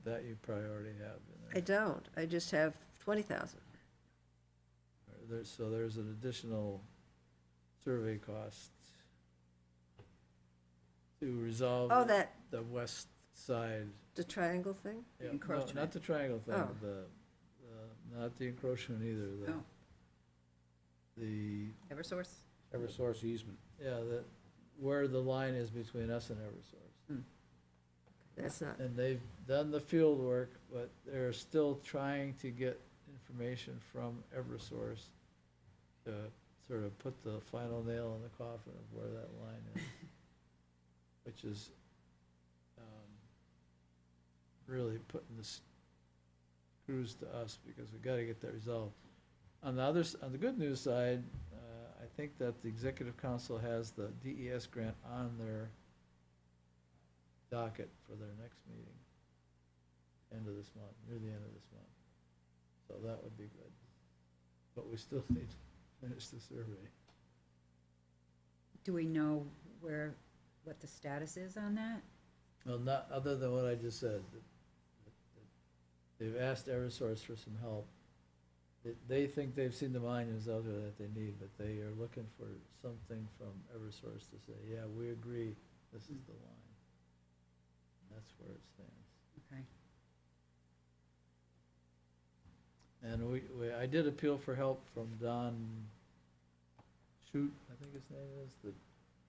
That you probably already have in I there. don't. I just have 20,000. So there's an additional survey cost to resolve Oh, the west side. the triangle thing? Yeah, no, Encroachment. not the triangle thing, Oh. not the encroachment either, Oh. the, Eversource? Eversource easement. where the line is between us and Eversource. That's not, And they've done the field work, but they're still trying to get information from Eversource to sort of put the final nail in the coffin of where that line is, which is really putting the screws to us, because we've got to get that resolved. On the good news side, I think that the Executive Council has the DES grant on their docket for their next meeting, end of this month, near the end of this month. So that would be good. But we still need to finish the survey. Do we know what the status is on that? Well, not, other than what I just said, that they've asked Eversource for some help. They think they've seen the monuments out there that they need, but they are looking for something from Eversource to say, yeah, we agree, this is the line. That's where it stands. Okay. And I did appeal for help from Don Shute, I think his name is, the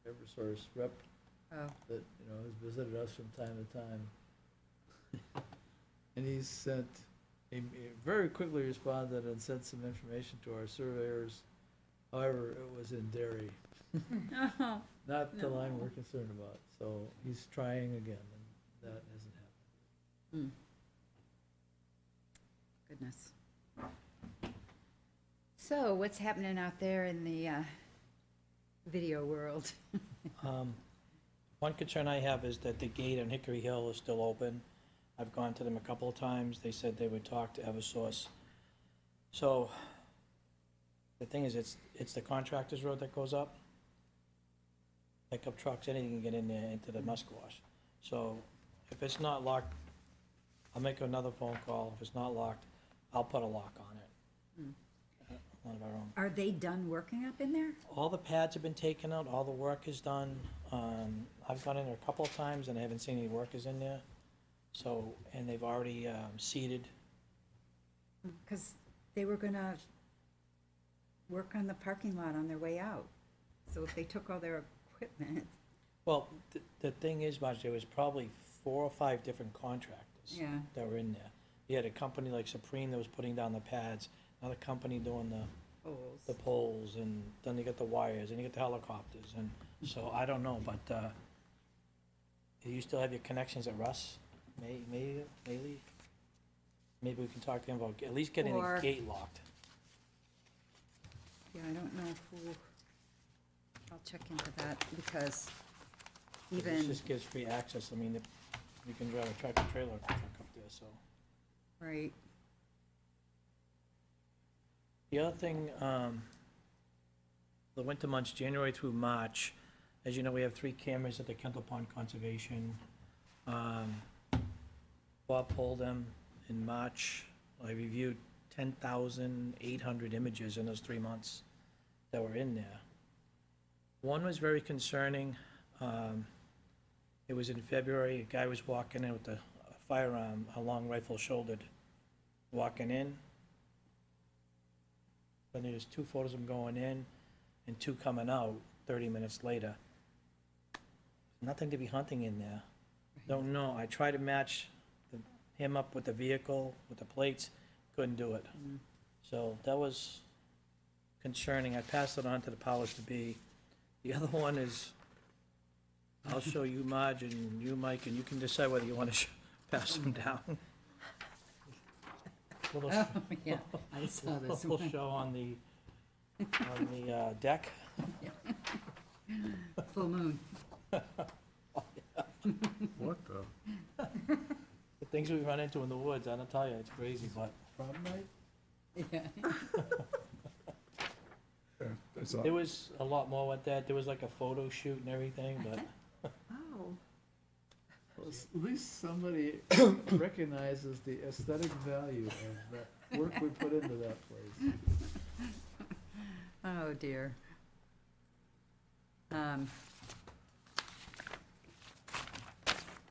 Eversource rep Oh, that, has visited us from time to time. And he he very quickly responded and sent some information to our surveyors. However, it was in Derry, not the line we're concerned about. So he's trying again, and that hasn't happened. goodness. So what's happening out there in the video world? One concern I have is that the gate on Hickory Hill is still open. I've gone to them a couple of times. They said they would talk to Eversource. So the thing is, it's the contractor's road that goes up. Pickup trucks, anything can get in there into the Musquash. So if it's not locked, I'll make another phone call. If it's not locked, I'll put a lock on it. One of our own. Are they done working up in there? All the pads have been taken out, all the work is done. I've gone in there a couple of times and I haven't seen any workers in there. So, and they've already seeded. Because they were gonna work on the parking lot on their way out. So if they took all their equipment, Well, the thing is, Marge, there was probably 4 or 5 different contractors yeah. that were in there. You had a company like Supreme that was putting down the pads, another company doing the poles, and then you got the wires, and you got the helicopters, and so I don't know, but you still have your connections at Russ? Maybe we can talk to him about at least getting Or- the gate locked. Yeah, I don't know who, I'll check into that, because even, This just gives free access. I mean, you can drive a tractor trailer truck up there, so. right, The other thing, the winter months, January through March, as you know, we have 3 cameras at the Kendall Pond Conservation. Bob pulled them in March. I reviewed 10,800 images in those 3 months that were in there. One was very concerning. It was in February. A guy was walking in with a firearm, a long rifle shouldered, walking in. Then there's 2 photos of him going in and 2 coming out 30 minutes later. Nothing to be hunting in there. Don't know. I tried to match him up with the vehicle, with the plates, couldn't do it. So that was concerning. I passed it on to the powers to be. The other one is, I'll show you Marge and you Mike, and you can decide whether you want to pass them down. Little oh, yeah, I saw this little one. show on the deck. Full moon. What the? The things we run into in the woods, I don't tell you, it's crazy, but Prom night? Yeah. Yeah, that's all. there was a lot more with that. There was like a photo shoot and everything, but Oh, Well, at least somebody recognizes the aesthetic value of that work we put into that place. Oh, dear.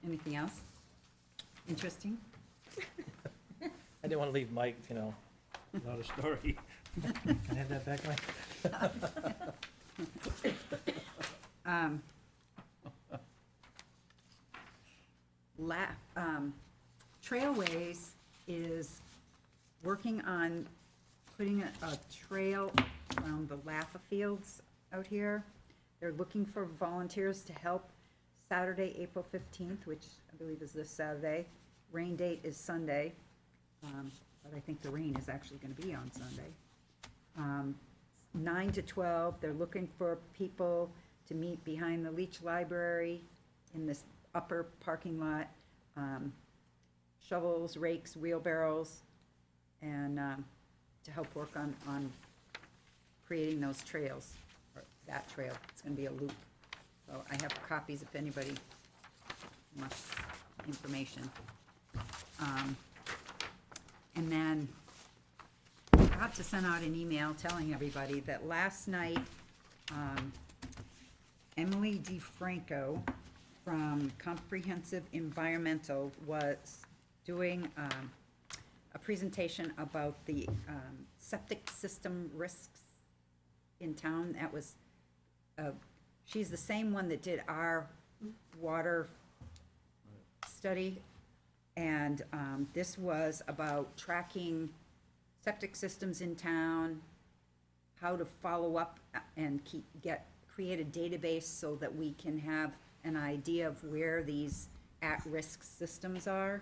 Anything else? Interesting? I didn't want to leave Mike, without a story. Can I have that back, Mike? Trailways is working on putting a trail around the Laffa Fields out here. They're looking for volunteers to help Saturday, April 15th, which I believe is this Saturday. Rain date is Sunday, but I think the rain is actually going to be on Sunday. 9 to 12, they're looking for people to meet behind the Leach Library in this upper parking lot. Shovels, rakes, wheelbarrows, and to help work on creating those trails, or that trail. It's going to be a loop. So I have copies if anybody wants information. And then I forgot to send out an email telling everybody that last night, Emily DeFranco from Comprehensive Environmental was doing a presentation about the septic system risks in town. That was, she's the same one that did our water study. And this was about tracking septic systems in town, how to follow up and create a database so that we can have an idea of where these at-risk systems are.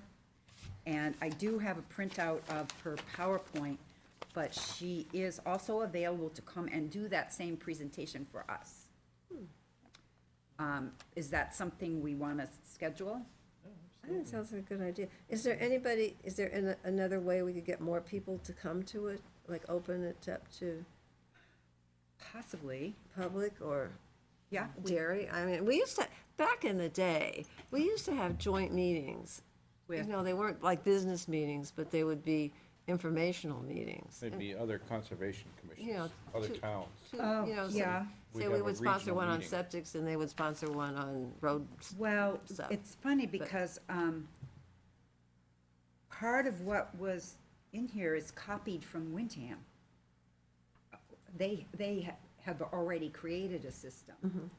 And I do have a printout of her PowerPoint, but she is also available to come and do that same presentation for us. Is that something we want to schedule? I think it sounds like a good idea. Is there another way we could get more people to come to it? Like open it up to Possibly, public or yeah. dairy? I mean, we used to, back in the day, we used to have joint meetings. You With- know, they weren't like business meetings, but they would be informational meetings. There'd be other conservation You know, commissions, other to- towns. Oh, You know, yeah. We'd say have we a would sponsor regional one on meeting. septics and they would sponsor one on roads. Well, stuff. it's funny because part of what was in here is copied from Windham. They have already created a system.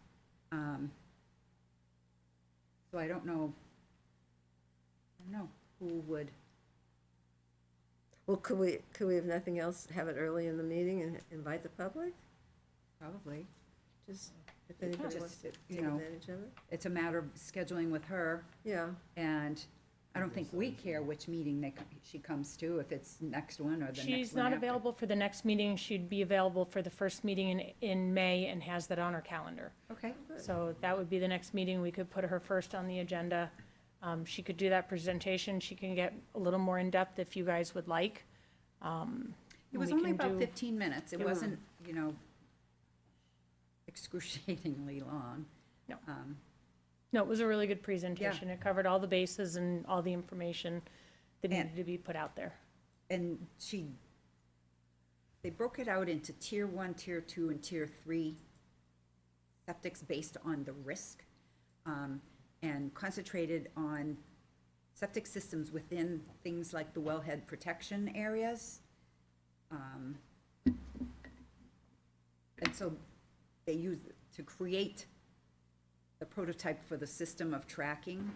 So I don't know who would, Well, could we, if nothing else, have it early in the meeting and invite the public? probably. Just, if anybody wants Just, to you take know, advantage of it? It's a matter of scheduling with her, Yeah, and I don't think we care which meeting she comes to, if it's next one or the next one She's not after. available for the next meeting. She'd be available for the first meeting in May and has that on her calendar. Okay, So that would be the next meeting. We could put her first on the agenda. She could do that presentation. She can get a little more in-depth if you guys would like. it was We only can about do- 15 minutes, it Yeah. wasn't, excruciatingly long. No. Um, No, it was a really good presentation. It covered all the bases and all the information that And- needed to be put out there. And they broke it out into tier 1, tier 2, and tier 3 septics based on the risk, and concentrated on septic systems within things like the wellhead protection areas. And so they used to create the prototype for the system of tracking.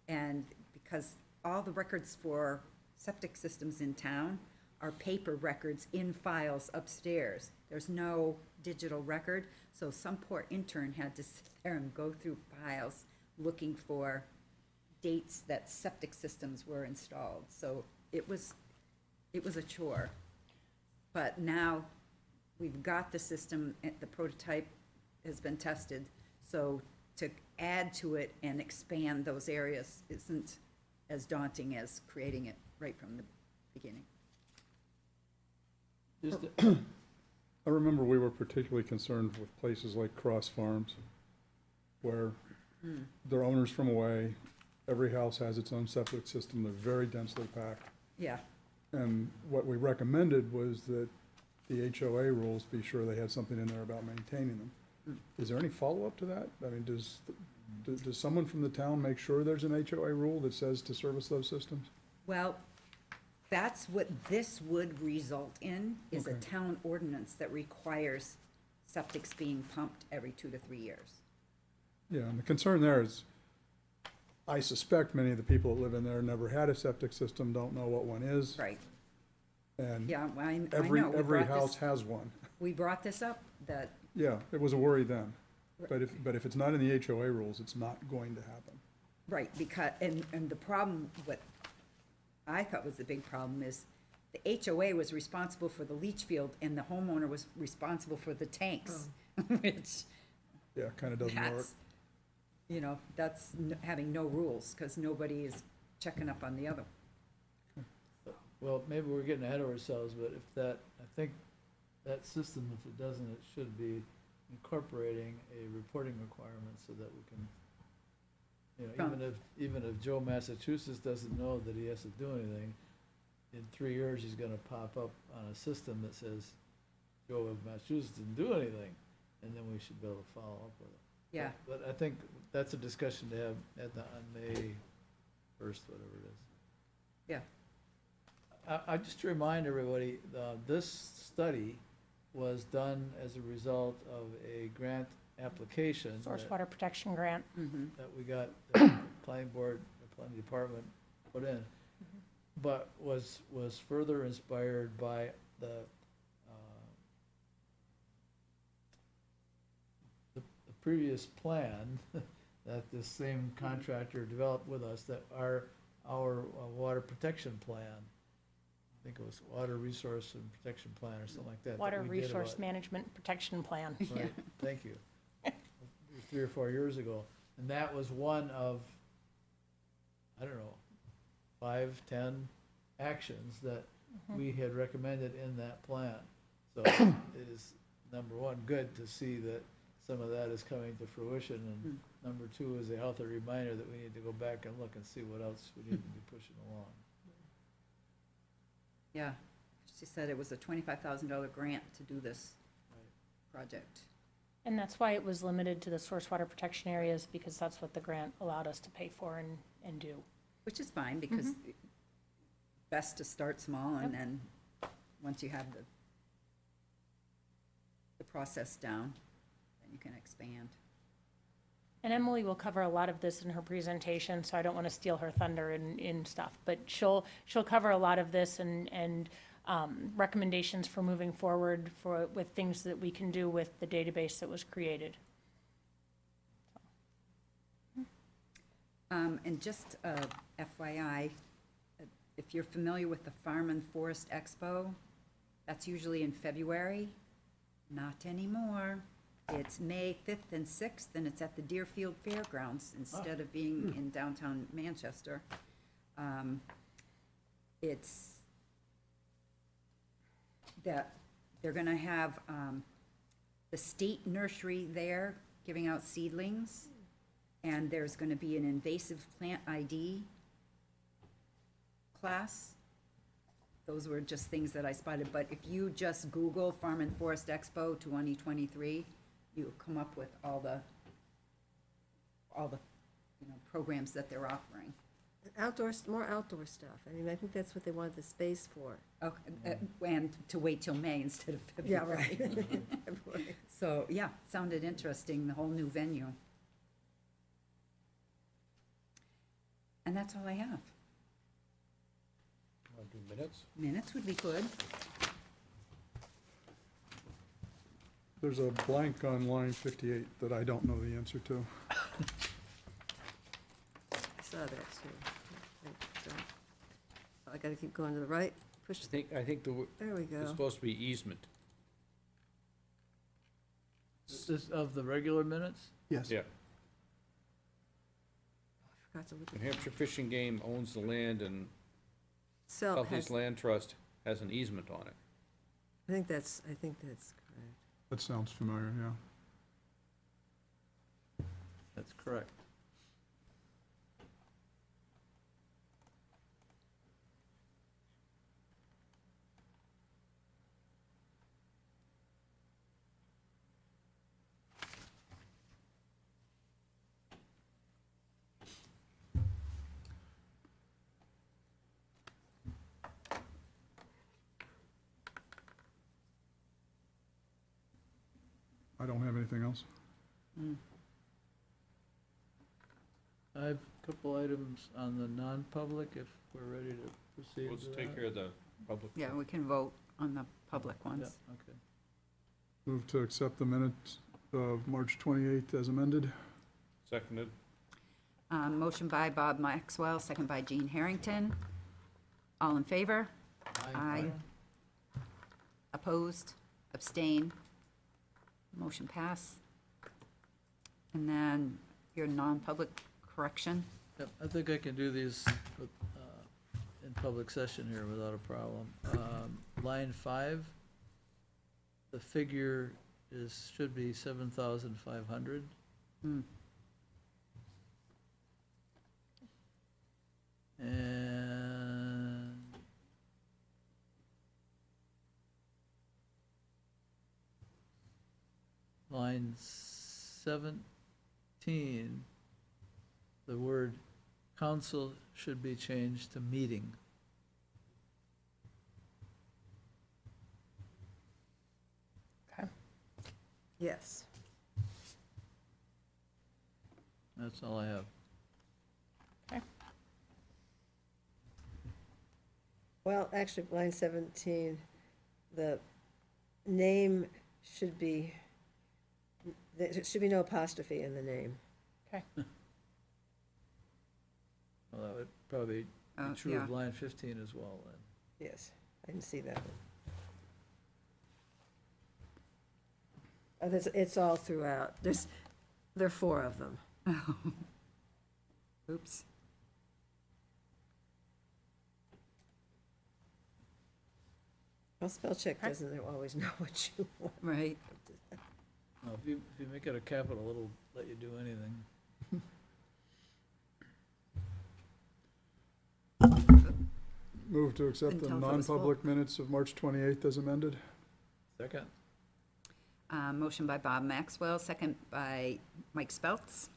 And because all the records for septic systems in town are paper records in files upstairs. There's no digital record, so some poor intern had to sit there and go through files looking for dates that septic systems were installed. So it was a chore. But now we've got the system, the prototype has been tested, so to add to it and expand those areas isn't as daunting as creating it right from the beginning. Just, I remember we were particularly concerned with places like Cross Farms, where they're owners from away, every house has its own septic system, they're very densely packed. Yeah, And what we recommended was that the HOA rules be sure they had something in there about maintaining them. Is there any follow-up to that? I mean, does someone from the town make sure there's an HOA rule that says to service those systems? well, that's what this would result in, is a Okay. town ordinance that requires septics being pumped every 2 to 3 years. Yeah, and the concern there is, I suspect many of the people that live in there never had a septic system, don't know what one is. Right, And yeah, I know. every We brought house this- has one. We brought this up, that, Yeah, it was a worry then. But if it's not in the HOA rules, it's not going to happen. right, because, and the problem, what I thought was the big problem is the HOA was responsible for the leach field and the homeowner was responsible for the tanks, which, Yeah, it kind of doesn't work. that's, that's having no rules, because nobody is checking up on the other. well, maybe we're getting ahead of ourselves, but if that, I think that system, if it doesn't, it should be incorporating a reporting requirement so that we can, From- even if Joe Massachusetts doesn't know that he has to do anything, in 3 years, he's gonna pop up on a system that says, Joe of Massachusetts didn't do anything, and then we should be able to follow up with it. Yeah, But I think that's a discussion to have on May 1st, whatever it is. yeah, I just to remind everybody, this study was done as a result of a grant application Source that water protection grant. that we got, the planning board, the planning department put in, but was further inspired by the previous plan that this same contractor developed with us, that our water protection plan, I think it was Water Resource and Protection Plan or something like that. that Water we did Resource about- Management Protection Plan. Right, thank you. 3 or 4 years ago, and that was one of, I don't 5, 10 actions that we had recommended in that plan. So it is, number one, good to see that some of that is coming to fruition, and number two is a healthy reminder that we need to go back and look and see what else we need to be pushing along. Yeah, she said it was a $25,000 grant to do this project. And that's why it was limited to the source water protection areas, because that's what the grant allowed us to pay for and do. Which is fine, because best to start small, and then, once you have the process down, then you can expand. And Emily will cover a lot of this in her presentation, so I don't want to steal her thunder in stuff. But she'll cover a lot of this and recommendations for moving forward with things that we can do with the database that was created. And just FYI, if you're familiar with the Farm and Forest Expo, that's usually in February. Not anymore. It's May 5th and 6th, and it's at the Deerfield Fairgrounds instead of being in downtown Manchester. It's that they're gonna have the state nursery there giving out seedlings, and there's gonna be an invasive plant ID class. Those were just things that I spotted, but if you just Google Farm and Forest Expo 2023, you'll come up with all the programs that they're offering. More outdoor stuff. I mean, I think that's what they wanted the space for. Okay, and to wait till May instead of Yeah, February. right. So, yeah, sounded interesting, the whole new venue. And that's all I have. Want to do minutes? Minutes would be good. There's a blank on line 58 that I don't know the answer to. I saw that too. I gotta keep going to the right, push, I think there we it's go. supposed to be easement. This of the regular minutes? Yes. Yeah. Forgot to look New at Hampshire Fish and Game owns the land, and So, Southeast Land Trust has an easement on it. I think that's correct. That sounds familiar, yeah. That's correct. I don't have anything else. I have a couple items on the non-public, if we're ready to proceed Let's with take that. care of the public. Yeah, we can vote on the public Yeah, ones. okay. Move to accept the minutes of March 28th as amended. Seconded. Motion by Bob Maxwell, second by Jean Harrington. All in favor? Aye. Opposed? Abstain? Motion pass. And then your non-public correction. Yep, I think I can do these with, in public session here without a problem. Line 5, the figure should be 7,500. Hmm. And line 17, the word council should be changed to meeting. Okay. Yes. That's all I have. Well, actually, line 17, the name should be, there should be no apostrophe in the name. Okay. Well, that would probably be true Yeah. of line 15 as well, then. Yes, I didn't see that one. It's all throughout. There are 4 of them. Oops. Well, spell check doesn't always know what you want. Right. No, if you make it a capital, it'll let you do anything. Move to accept Couldn't the tell if it was full. non-public minutes of March 28th as amended. Second? Motion by Bob Maxwell, second by Mike Speltz.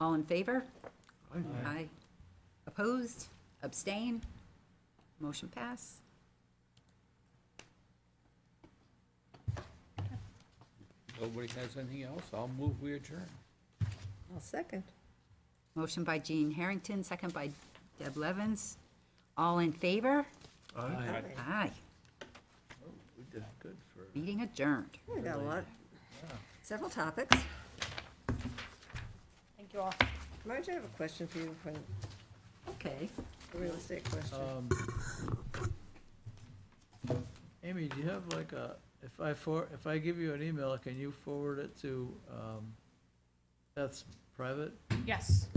All in favor? Aye. Opposed? Abstain? Motion pass. Nobody has anything else? I'll move we adjourn. I'll second. Motion by Jean Harrington, second by Deb Levens. All in favor? Aye. Aye. Oh, we did good for. Meeting adjourned. We got a lot, several topics. Thank you all. Marge, I have a question for you, Okay. a real estate question. Amy, do you have like a, if I give you an email, can you forward it to, Beth's private? Yes,